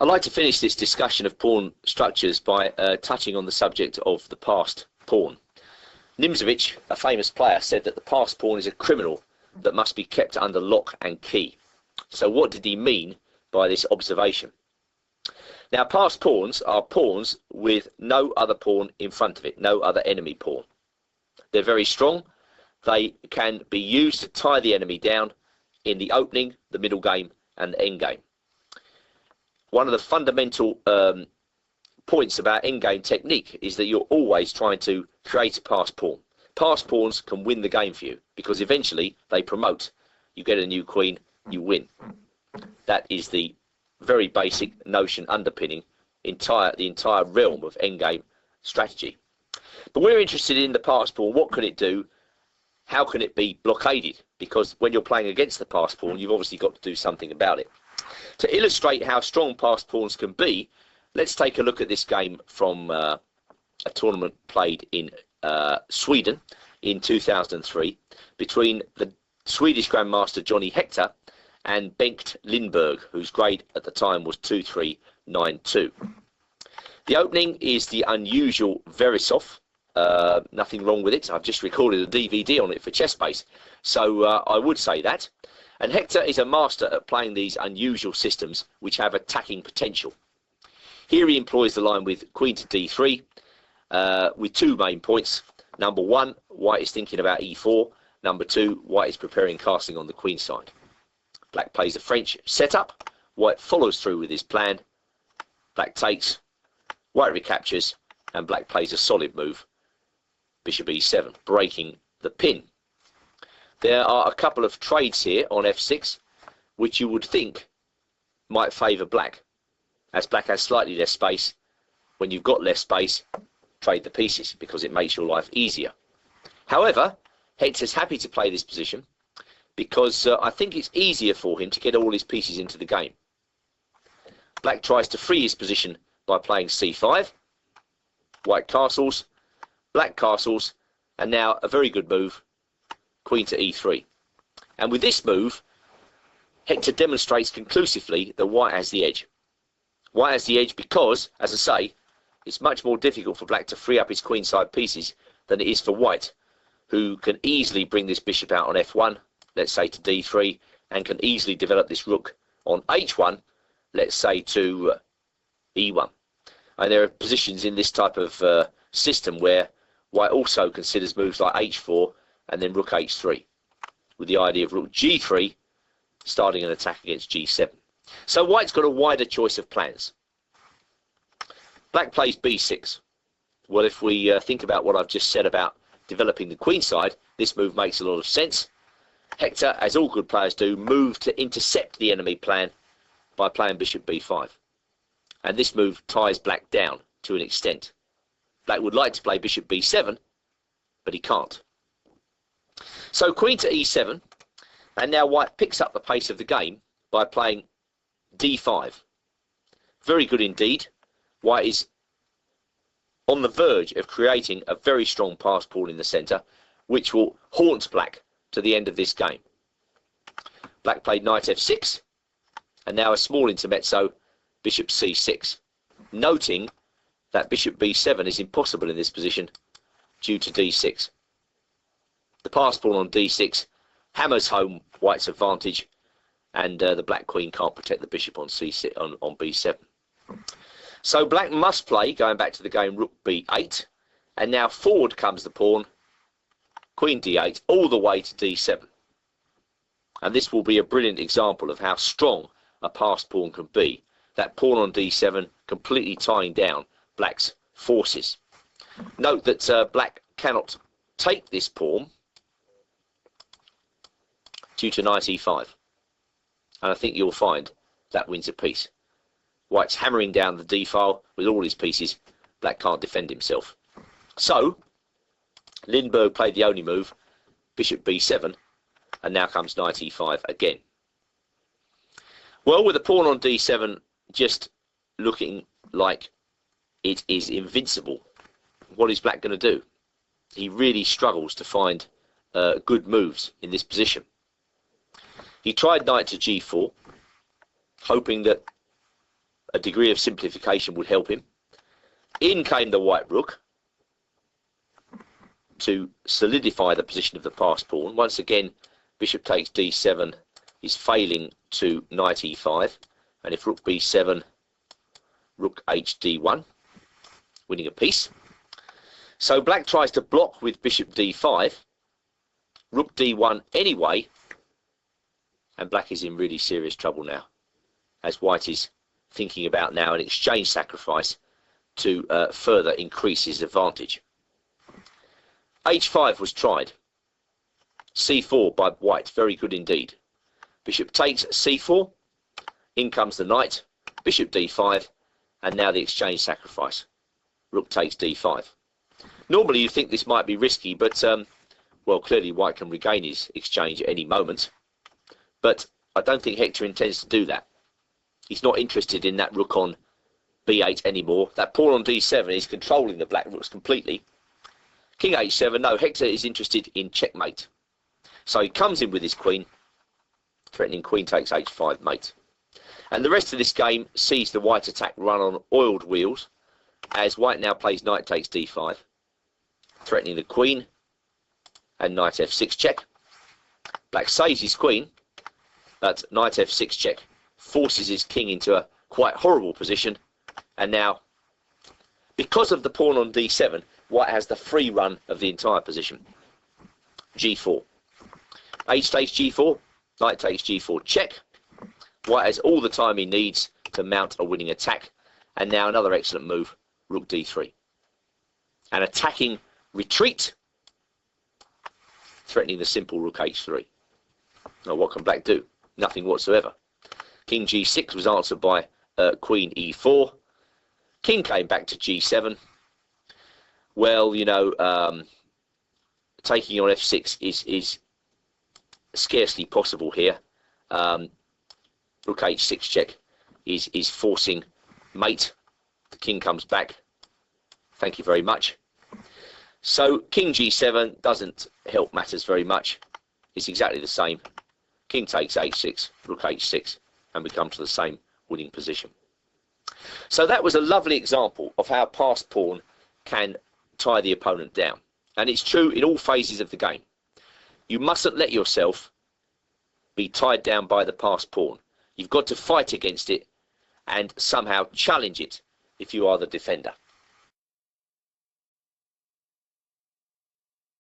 I'd like to finish this discussion of pawn structures by touching on the subject of the passed pawn. Nimzowitsch, a famous player, said that the passed pawn is a criminal that must be kept under lock and key. So what did he mean by this observation? Now, passed pawns are pawns with no other pawn in front of it, no other enemy pawn. They're very strong. They can be used to tie the enemy down in the opening, the middle game and the end game. One of the fundamental points about endgame technique is that you're always trying to create a passed pawn. Passed pawns can win the game for you because eventually they promote. You get a new queen, you win. That is the very basic notion underpinning the entire realm of endgame strategy. But we're interested in the passed pawn. What can it do? How can it be blockaded? Because when you're playing against the passed pawn, you've obviously got to do something about it. To illustrate how strong passed pawns can be, let's take a look at this game from a tournament played in Sweden in 2003 between the Swedish Grandmaster Johnny Hector and Bengt Lindberg, whose grade at the time was 2392. The opening is the unusual Verisov. Nothing wrong with it. I've just recorded a DVD on it for ChessBase, so I would say that. And Hector is a master at playing these unusual systems which have attacking potential. Here he employs the line with queen to d3 with two main points. Number one, white is thinking about e4. Number two, white is preparing castling on the queen side. Black plays the French setup. White follows through with his plan. Black takes. White recaptures. And black plays a solid move. Bishop e7, breaking the pin. There are a couple of trades here on f6, which you would think might favour black, as black has slightly less space. When you've got less space, trade the pieces, because it makes your life easier. However, Hector's happy to play this position, because I think it's easier for him to get all his pieces into the game. Black tries to free his position by playing c5. White castles, black castles, and now a very good move, queen to e3. And with this move, Hector demonstrates conclusively that white has the edge. White has the edge because, as I say, it's much more difficult for black to free up his queenside pieces than it is for white, who can easily bring this bishop out on f1, let's say to d3, and can easily develop this rook on h1, let's say to e1. And there are positions in this type of system where white also considers moves like h4 and then rook h3, with the idea of rook g3 starting an attack against g7. So white's got a wider choice of plans. Black plays b6. Well, if we think about what I've just said about developing the queen side, this move makes a lot of sense. Hector, as all good players do, move to intercept the enemy plan by playing bishop b5. And this move ties black down to an extent. Black would like to play bishop b7, but he can't. So queen to e7, and now white picks up the pace of the game by playing d5. Very good indeed. White is on the verge of creating a very strong passed pawn in the centre, which will haunt black to the end of this game. Black played knight f6, and now a small intermezzo, bishop c6, noting that bishop b7 is impossible in this position due to d6. The passed pawn on d6 hammers home white's advantage, and the black queen can't protect the bishop on c6 on b7. So black must play, going back to the game, rook b8, and now forward comes the pawn, queen d8, all the way to d7. And this will be a brilliant example of how strong a passed pawn can be. That pawn on d7 completely tying down black's forces. Note that black cannot take this pawn due to knight e5. And I think you'll find that wins a piece. White's hammering down the d-file with all his pieces. Black can't defend himself. So, Lindberg played the only move, bishop b7, and now comes knight e5 again. Well, with the pawn on d7 just looking like it is invincible, what is black going to do? He really struggles to find good moves in this position. He tried knight to g4, hoping that a degree of simplification would help him. In came the white rook to solidify the position of the passed pawn. Once again, bishop takes d7 is failing to knight e5, and if rook b7, rook hd1, winning a piece. So black tries to block with bishop d5, rook d1 anyway, and black is in really serious trouble now, as white is thinking about now an exchange sacrifice to further increase his advantage. h5 was tried. c4 by white, very good indeed. Bishop takes c4, in comes the knight, bishop d5, and now the exchange sacrifice. Rook takes d5. Normally you think this might be risky, but well, clearly white can regain his exchange at any moment. But I don't think Hector intends to do that. He's not interested in that rook on b8 anymore. That pawn on d7 is controlling the black rooks completely. King h7, no, Hector is interested in checkmate. So he comes in with his queen, threatening queen takes h5 mate. And the rest of this game sees the white attack run on oiled wheels, as white now plays knight takes d5, threatening the queen, and knight f6 check. Black saves his queen, but knight f6 check forces his king into a quite horrible position, and now, because of the pawn on d7, white has the free run of the entire position. g4. H takes g4, knight takes g4 check. White has all the time he needs to mount a winning attack, and now another excellent move, rook d3. An attacking retreat, threatening the simple rook h3. Now what can black do? Nothing whatsoever. King g6 was answered by queen e4. King came back to g7. Well, you know, taking on f6 is scarcely possible here. Rook h6 check is forcing mate. The king comes back. Thank you very much. So king g7 doesn't help matters very much. It's exactly the same. King takes h6, rook h6, and we come to the same winning position. So that was a lovely example of how passed pawn can tie the opponent down. And it's true in all phases of the game. You mustn't let yourself be tied down by the passed pawn. You've got to fight against it and somehow challenge it if you are the defender.